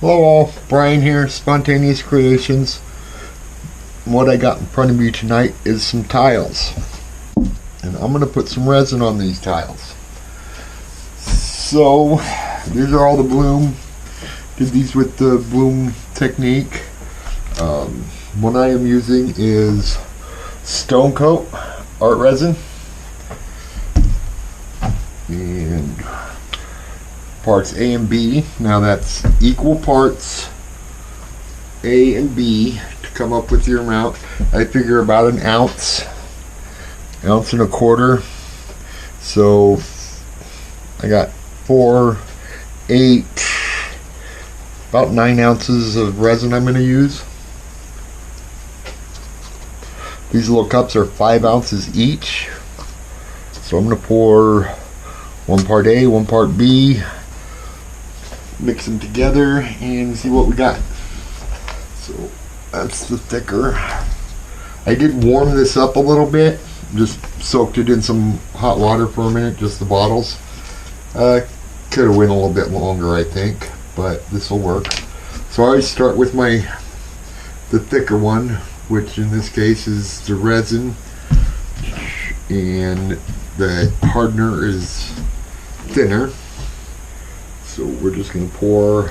Hello all, Brian here, Spontaneous Creations. What I got in front of me tonight is some tiles. And I'm going to put some resin on these tiles. So, these are all the bloom. Did these with the bloom technique. What I am using is Stone Coat art resin. And parts A and B. Now that's equal parts A and B to come up with your amount. I figure about an ounce and a quarter. So I got 4, 8, about 9 ounces of resin I'm going to use. These little cups are 5 ounces each. So I'm going to pour 1 part A, 1 part B, mix them together and see what we got. So that's the thicker. I did warm this up a little bit, just soaked it in some hot water for a minute, just the bottles. Could have went a little bit longer, I think, but this will work. So I always start with the thicker one, which in this case is the resin, and the hardener is thinner. So we're just going to pour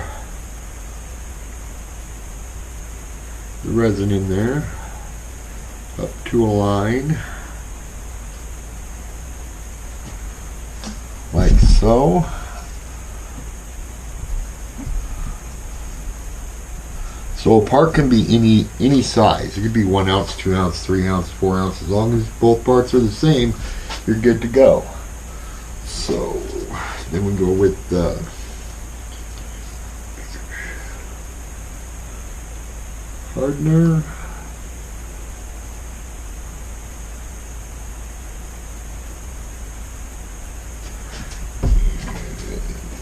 the resin in there up to a line like so. So a part can be any size. It could be 1 ounce, 2 ounce, 3 ounce, 4 ounce. As long as both parts are the same, you're good to go. So then we go with the hardener.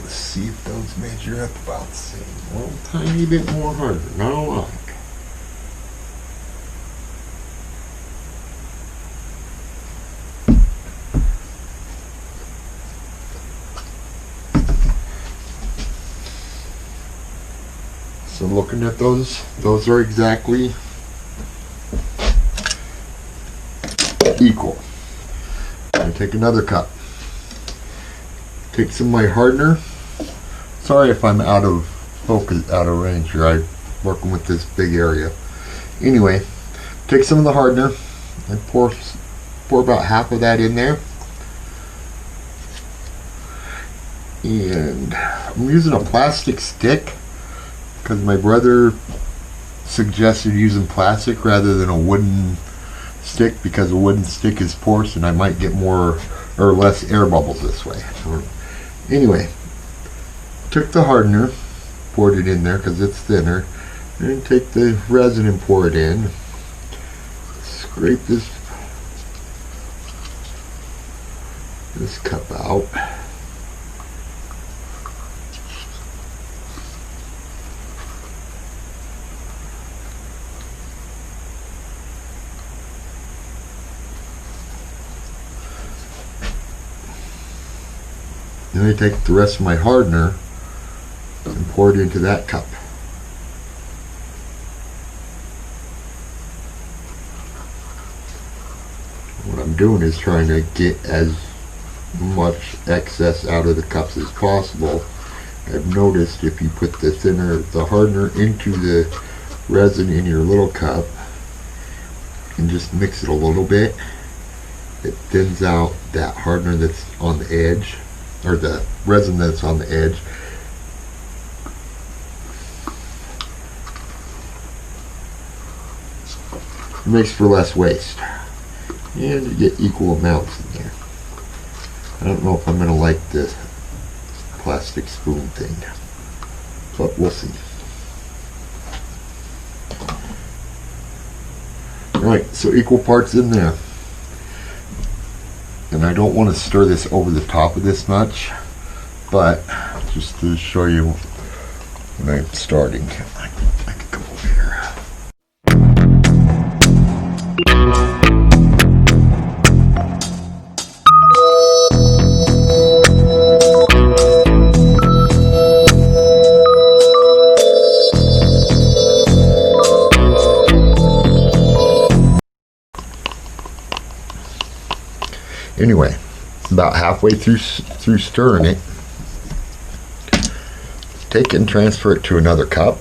Let's see if those measure up about the same. A little tiny bit more harder, not a lot. So looking at those are exactly equal. I take another cup. Take some of my hardener. Sorry if I'm out of focus, out of range here. I'm working with this big area. Anyway, take some of the hardener and pour about half of that in there. And I'm using a plastic stick, because my brother suggested using plastic rather than a wooden stick, because a wooden stick is porous and I might get more or less air bubbles this way. So anyway, took the hardener, poured it in there because it's thinner, and then take the resin and pour it in. Scrape this cup out. Then I take the rest of my hardener and pour it into that cup. What I'm doing is trying to get as much excess out of the cups as possible. I've noticed if you put the hardener into the resin in your little cup and just mix it a little bit, it thins out that hardener that's on the edge, or the resin that's on the edge. It makes for less waste, and you get equal amounts in there. I don't know if I'm going to like this plastic spoon thing, but we'll see. Alright, so equal parts in there. And I don't want to stir this over the top of this much, but just to show you when I'm starting, I could come over here. Anyway, about halfway through stirring it, take it and transfer it to another cup.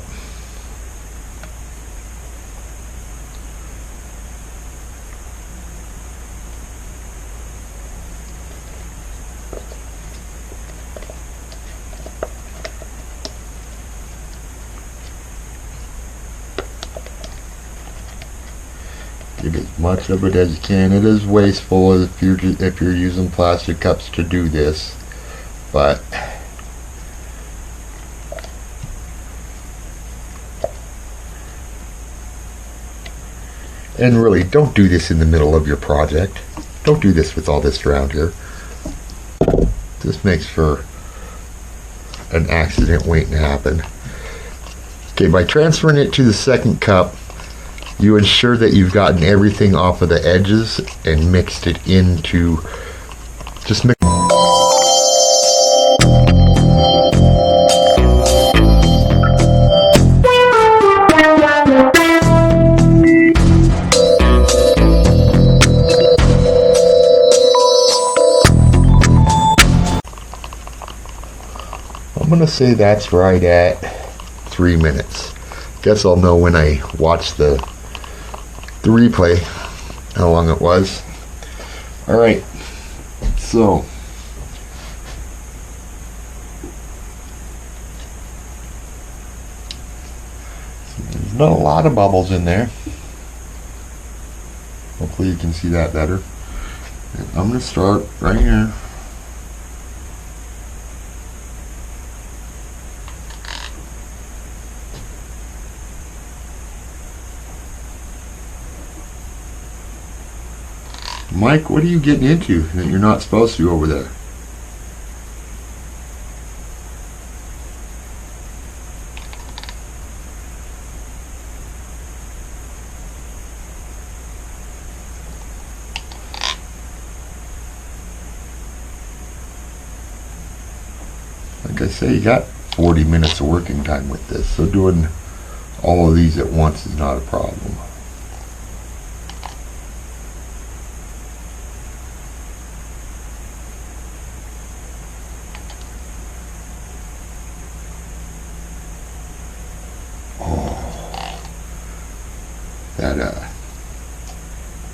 Get as much of it as you can. It is wasteful if you're using plastic cups to do this, but and really, don't do this in the middle of your project. Don't do this with all this around here. This makes for an accident waiting to happen. Okay, by transferring it to the second cup, you ensure that you've gotten everything off of the edges and mixed it into, just mix. I'm gonna say that's right at 3 minutes. Guess I'll know when I watch the replay how long it was. Alright, so there's not a lot of bubbles in there. Hopefully you can see that better. And I'm going to start right here. Mike, what are you getting into that you're not supposed to over there? Like I say, you got 40 minutes of working time with this, so doing all of these at once is not a problem. That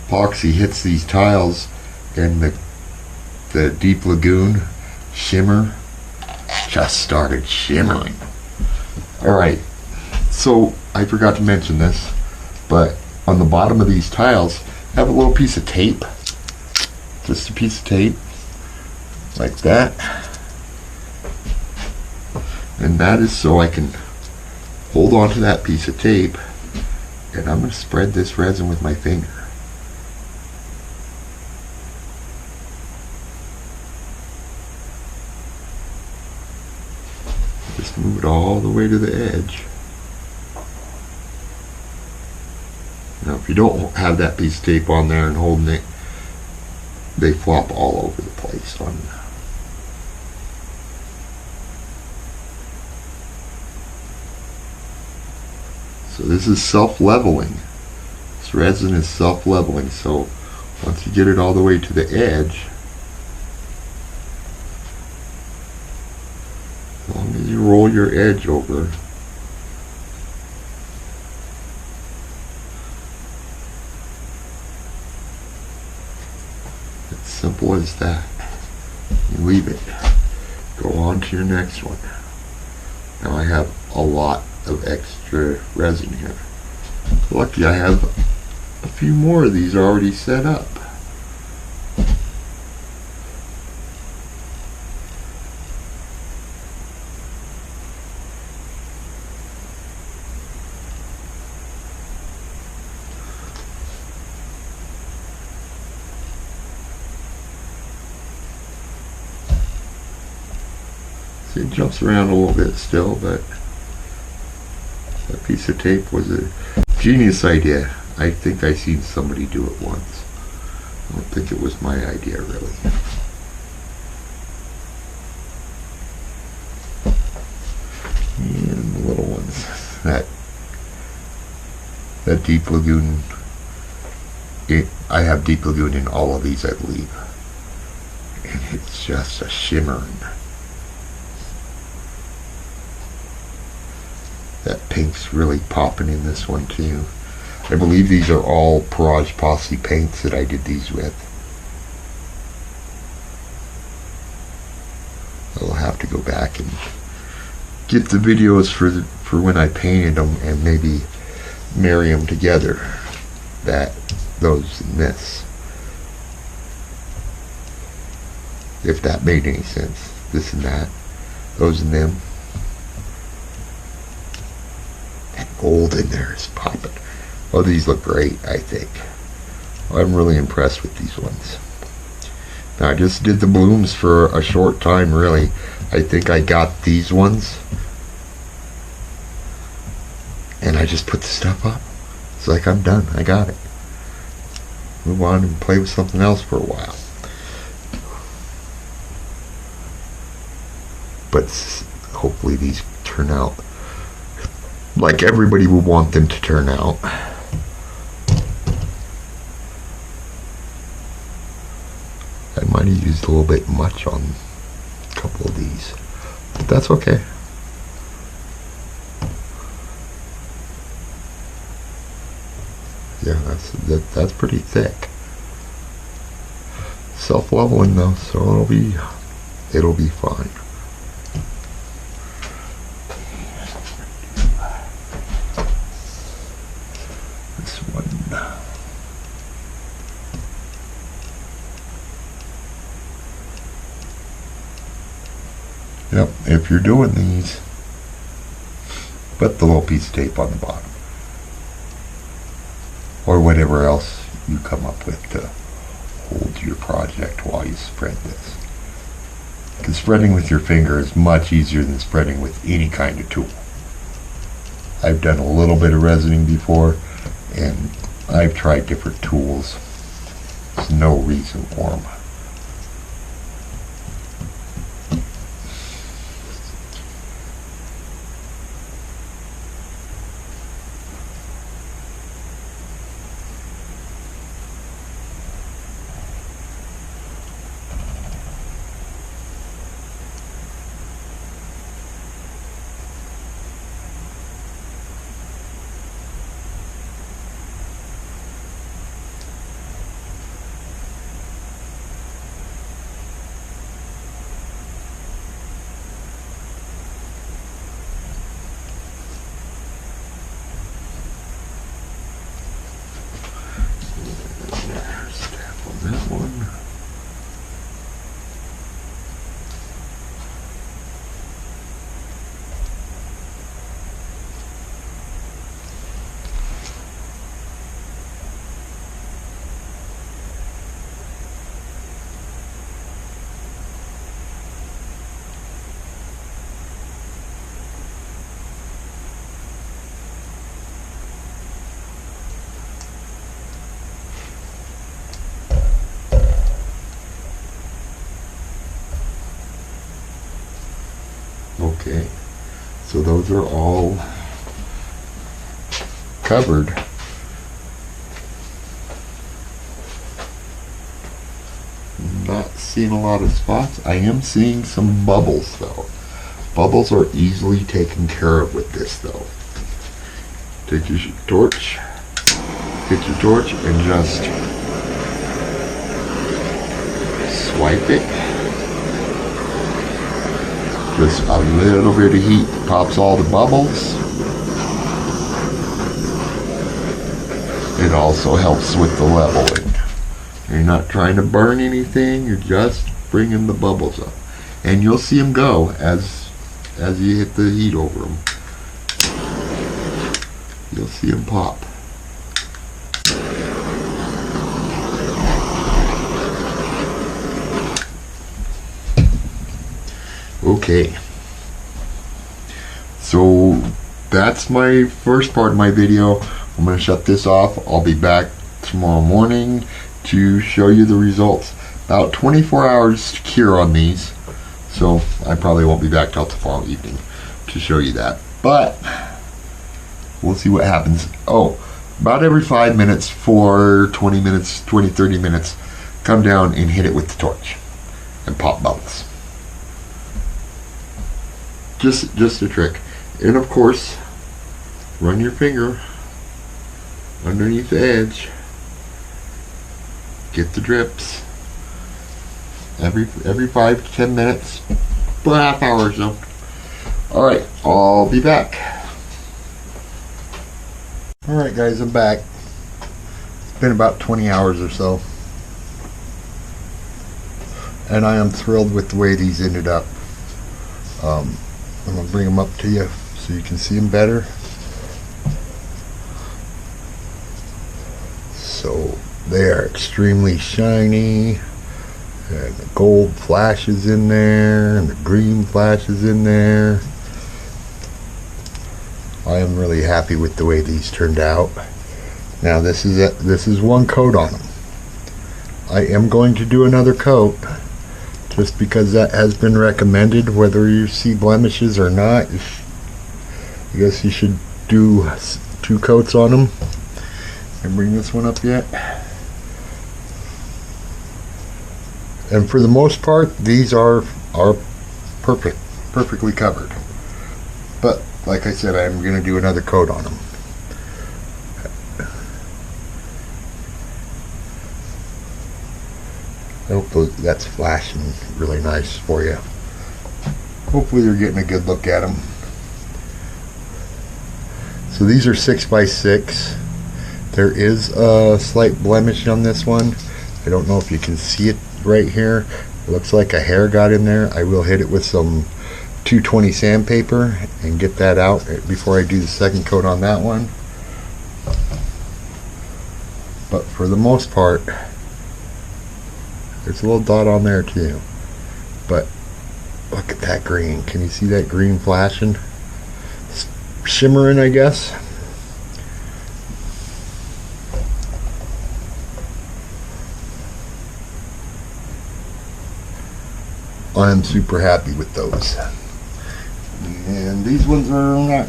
epoxy hits these tiles, and the deep lagoon shimmer just started shimmering. Alright, so I forgot to mention this, but on the bottom of these tiles have a little piece of tape, just a piece of tape like that, and that is so I can hold on to that piece of tape. And I'm going to spread this resin with my finger. Just move it all the way to the edge. Now if you don't have that piece of tape on there and holding it, they flop all over the place on you. So this is self-leveling. This resin is self-leveling, so once you get it all the way to the edge, as long as you roll your edge over, it's simple as that. You leave it. Go on to your next one. Now I have a lot of extra resin here. Lucky I have a few more of these already set up. See, it jumps around a little bit still, but that piece of tape was a genius idea. I think I seen somebody do it once. I don't think it was my idea, really. And the little ones. That deep lagoon. I have deep lagoon in all of these, I believe. And it's just a shimmering. That pink's really popping in this one too. I believe these are all Parage Posse paints that I did these with. I'll have to go back and get the videos for when I painted them and maybe marry them together. Those and this. If that made any sense. This and that. Those and them. That gold in there is popping. Oh, these look great, I think. I'm really impressed with these ones. Now, I just did the blooms for a short time, really. I think I got these ones. And I just put the stuff up. It's like I'm done. I got it. Move on and play with something else for a while. But hopefully these turn out like everybody would want them to turn out. I might have used a little bit much on a couple of these, but that's okay. Yeah, that's pretty thick. Self-leveling though, so it'll be fine. This one. Yep, if you're doing these, put the little piece of tape on the bottom. Or whatever else you come up with to hold your project while you spread this. Because spreading with your finger is much easier than spreading with any kind of tool. I've done a little bit of resining before, and I've tried different tools. There's no reason for them. That one. Okay, so those are all covered. Not seeing a lot of spots. I am seeing some bubbles though. Bubbles are easily taken care of with this though. Take your torch, get your torch and just swipe it. Just a little bit of heat pops all the bubbles. It also helps with the leveling. You're not trying to burn anything, you're just bringing the bubbles up. And you'll see them go as you hit the heat over them. You'll see them pop. Okay, so that's my first part of my video. I'm going to shut this off. I'll be back tomorrow morning to show you the results. About 24 hours to cure on these, so I probably won't be back till tomorrow evening to show you that. But we'll see what happens. Oh, about every 5 minutes for 20 minutes, 20, 30 minutes, come down and hit it with the torch. and pop bubbles. Just a trick. And of course, run your finger underneath the edge. Get the drips every 5 to 10 minutes, for a half hour or so. Alright, I'll be back. Alright guys, I'm back. It's been about 20 hours or so. And I am thrilled with the way these ended up. I'm going to bring them up to you so you can see them better. So they are extremely shiny, and the gold flashes in there, and the green flashes in there. I am really happy with the way these turned out. Now this is one coat on them. I am going to do another coat, just because that has been recommended. Whether you see blemishes or not, I guess you should do 2 coats on them. And bring this one up yet. And for the most part, these are perfectly covered. But like I said, I'm going to do another coat on them. Hopefully that's flashing really nice for you. Hopefully you're getting a good look at them. So these are 6x6. There is a slight blemish on this one. I don't know if you can see it right here. It looks like a hair got in there. I will hit it with some 220 sandpaper and get that out before I do the second coat on that one. But for the most part, there's a little dot on there too. But look at that green. Can you see that green flashing? It's shimmering, I guess. I'm super happy with those. And these ones are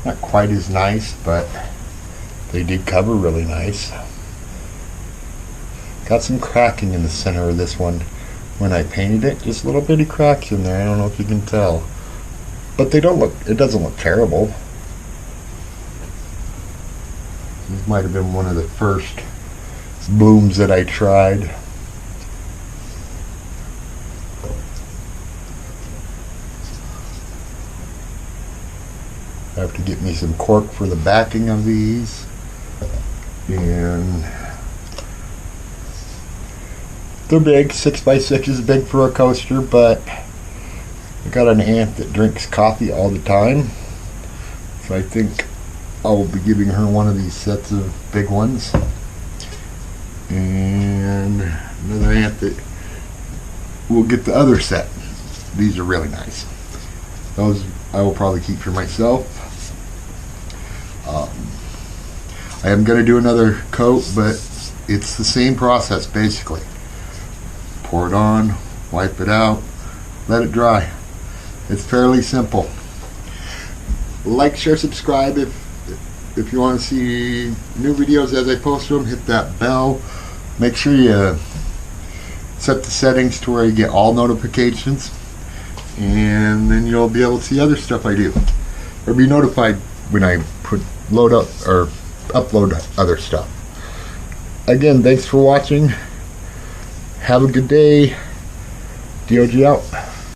not quite as nice, but they did cover really nice. Got some cracking in the center of this one when I painted it. Just little bitty cracks in there. I don't know if you can tell, but they don't look. It doesn't look terrible. This might have been one of the first blooms that I tried. I have to get me some cork for the backing of these, and they're big. 6x6 is big for a coaster, but I got an aunt that drinks coffee all the time, so I think I will be giving her one of these sets of big ones, and another aunt that will get the other set. These are really nice. Those I will probably keep for myself. I am going to do another coat, but it's the same process basically. Pour it on, wipe it out, let it dry. It's fairly simple. Like, share, subscribe if you want to see new videos as I post them. Hit that bell. Make sure you set the settings to where you get all notifications, and then you'll be able to see other stuff I do, or be notified when I load up or upload other stuff. Again, thanks for watching. Have a good day. DOG out.